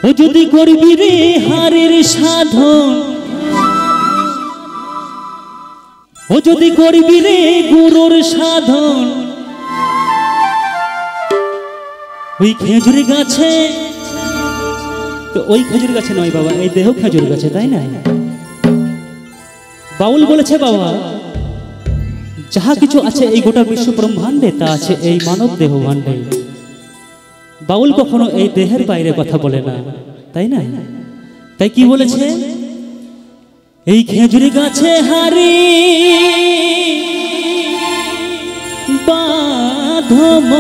ও যদি করবি রে হারের সাধন, ও যদি করবি রে গুরুর সাধন, ওই খেজুর গাছে, তো ওই খেজুর গাছে নয় বাবা, এই দেহ খেজুর গাছে, তাই না? বাউল বলেছে বাবা, যাহা কিছু আছে এই গোটা বিশ্ব ব্রহ্মাণ্ডে তা আছে এই মানব দেহ ভাণ্ডে। বাউল কখনো এই দেহের বাইরে কথা বলে না, তাই না? তাই কি বলেছে? এই খেজুরি গাছে হারি বাঁধব,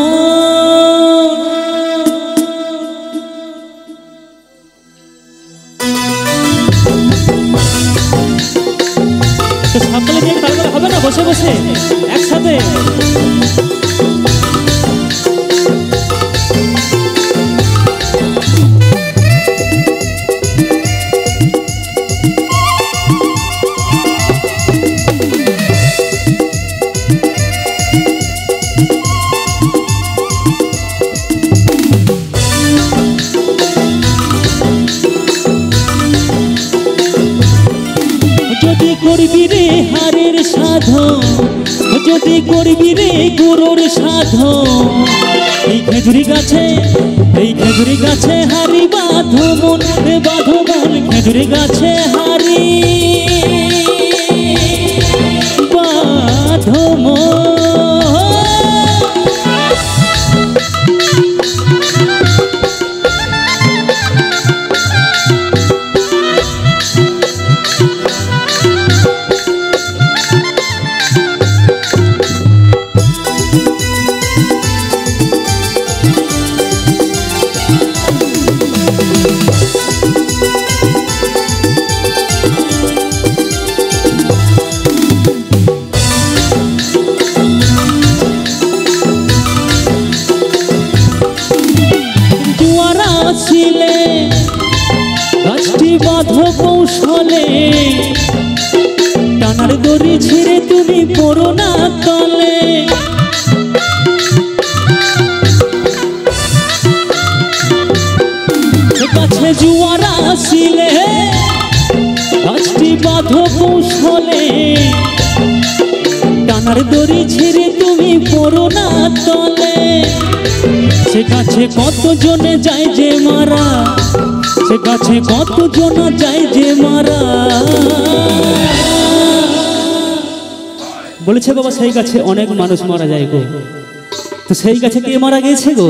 সকালে দিয়ে তারপরে হবে না, বসে বসে একসাথে। যদি করবি রে হারের সাধন, যদি করবি রে গুরুর সাধন, এই খেজুরি গাছে, এই খেজুরি গাছে হারি বাঁধমন, বাঁধমন খেজুরি গাছে হারি বাঁধমন। গাছটি বাঁধো কৌশলে, টানার দড়ি ছিঁড়ে তুমি পড়ো না তলে। গাছে জুয়ার আসিলে গাছটি বাঁধো কৌশলে, টানার দড়ি ছিঁড়ে তুমি পড়ো না তলে। সে গাছে কত জনে যায় যে মারা, সে গাছে কত জন যায় যে মারা। বলেছে বাবা সেই গাছে অনেক মানুষ মারা যায় গো, তো সেই গাছে কে মারা গেছে গো?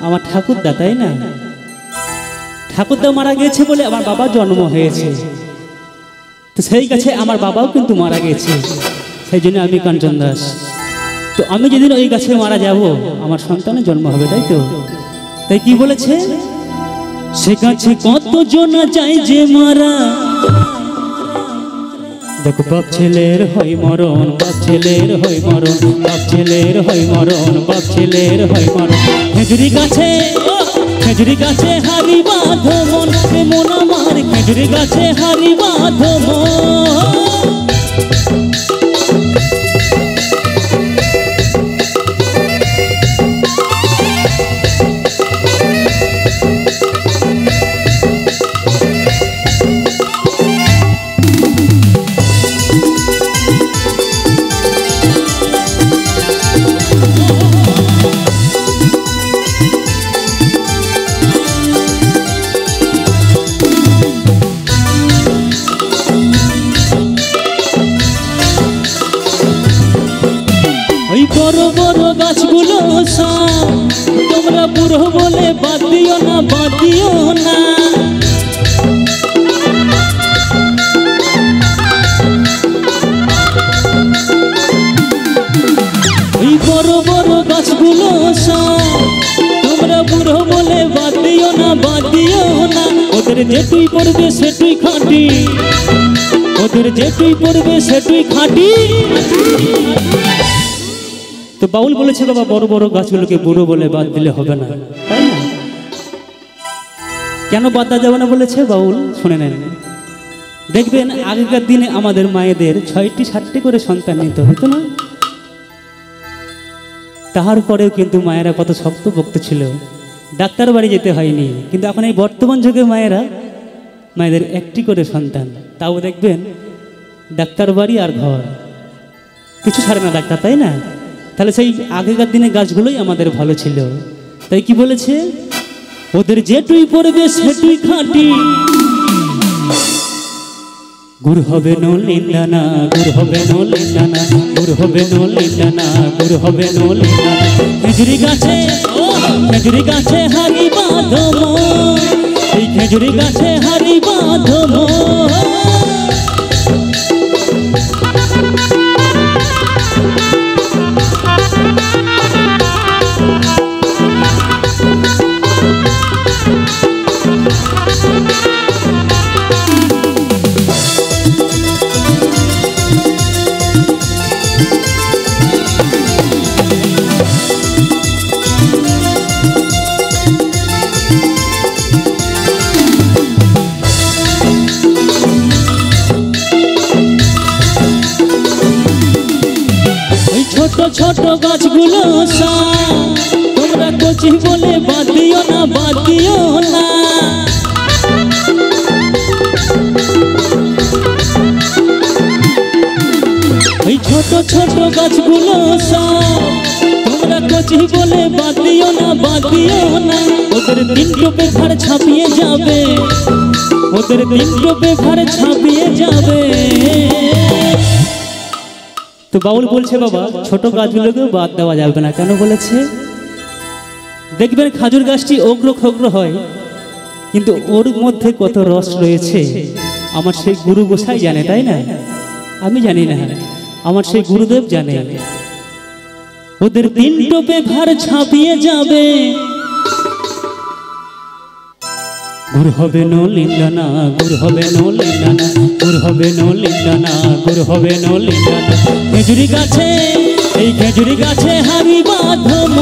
আমার ঠাকুরদা, তাই না? ঠাকুরদা মারা গেছে বলে আমার বাবার জন্ম হয়েছে, তো সেই গাছে আমার বাবাও কিন্তু মারা গেছে, সেই জন্য আমি কাঞ্চন দাস। তো আমি যেদিন ওই গাছে মারা যাব আমার সন্তানের জন্ম হবে, তাই তো? তাই কি বলেছে? সে গাছে কত জন যায় যে মারা। দেখো বাপ ছেলের হয় মরণ, বাপ ছেলের হয় মরণ, বাপ ছেলের হয় মরণ, বাপ ছেলের হয় মরণ। খেজুরি গাছে, খেজুরি গাছে হারি বাঁধমন, মন আমার খেজুরি গাছে হারি বাঁধমন। বড় বড় গাছগুলো সব তোমরা বুড়ো বলে বাদ দিও না, বাদ দিও না। ওই বড় বড় গাছগুলো সব তোমরা বুড়ো বলে বাদ দিও না, বাদ দিও না। ওদের যেটুই পড়বে সেটুই খাঁটি, ওদের যেটুই পড়বে সেটুই খাঁটি। তো বাউল বলেছে বাবা বড় বড় গাছগুলোকে বুড়ো বলে বাদ দিলে হবে না, তাই না? কেন বাদ দেওয়া যাবে না বলেছে বাউল? শুনে নেন। দেখবেন আগেকার দিনে আমাদের মায়েদের 6টি 7টি করে সন্তান নিতে হতো না? তাহার পরেও কিন্তু মায়েরা কত শক্তপোক্ত ছিল, ডাক্তার বাড়ি যেতে হয়নি। কিন্তু এখন এই বর্তমান যুগে মায়েদের একটি করে সন্তান, তাও দেখবেন ডাক্তার বাড়ি আর ঘর, কিছু ছাড়ে না ডাক্তার, তাই না? তাহলে সেই আগেকার দিনে গাছগুলোই আমাদের ভালো ছিল। তাই কি বলেছে, ওদের যেটুই পড়বে সেটুই খাঁটি, গুড় হবে নলিন্দানা, গুড় হবে নলিন্দানা, গুড় হবে নলিন্দানা, গুড় হবে নলিন্দানা। খেজুরি গাছে হারি বাঁধব, এই খেজুরি গাছে হারি বাঁধব। ছোট ছোট গাছগুলো তোমরা কচি বলে বাদ দিও না, বাদ দিও না। ওই ছোট ছোট গাছগুলো তোমরা কচি বলে বাদ দিও না, বাদ দিও না। ওদের তিন টোপে ঘাড় ছাপিয়ে যাবে, ওদের তিন টোপে ঘাড় ছাপিয়ে যাবে। তো বাউল বলছে, বাবা ছোট গাছগুলোকে বাদ দেওয়া যাবে না। কেন বলেছে? দেখবেন খাজুর গাছটি অগ্র খগ্র হয়, কিন্তু ওর মধ্যে কত রস রয়েছে আমার সেই গুরু গোসাই জানে, তাই না? আমি জানি না, আমার সেই গুরুদেব জানে। ওদের তিন টোপে ভার ছাপিয়ে যাবে, গুড় হবে নলিন্দানা, গুড় হবে নলিন্দানা, গুড় হবে নলিন্দানা, গুড় হবে নলিন্দানা। খেজুরি গাছে, এই খেজুরি গাছে হারি বাঁধব,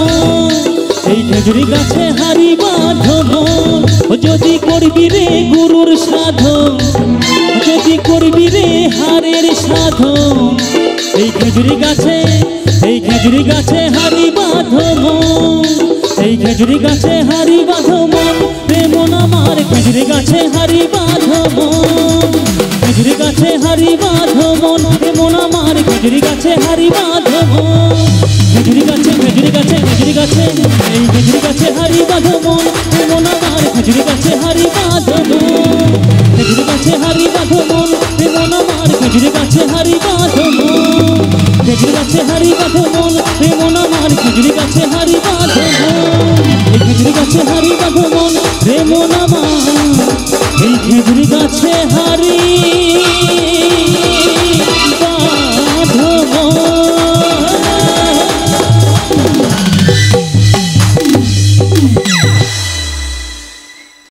এই খেজুরি গাছে হারি বাঁধব। যদি করবি রে গুরুর সাধন, যদি করবি রে হারের সাধন, এই খেজুরি গাছে, এই খেজুরি গাছে হারি বাঁধব, এই খেজুরি গাছে হারি বাঁধব। প্রেমন আমার খেজুরি গাছে হারি বাঁধব, খেজুরি গাছে হারি বাঁধব। প্রেমন আমার খেজুরি গাছে হারি বাঁধব, খেজুরি গাছে, খেজুরি গাছে, খেজুরি গাছে, এই খেজুরি গাছে হারি বাঁধব। প্রেমন আমার খেজুরি গাছে হারি বাঁধব, খেজুরি গাছে হারি বাঁধব। প্রেমন আমার খেজুরি গাছে হারি বাঁধব, খেজুরি গাছে হারি বাঁধব। প্রেমন আমার খেজুরি গাছে হারি বাঁধব, এই খেজুরি গাছে হারি বাঁধব। প্রেমন আমার এই খেজুরি গাছে হারি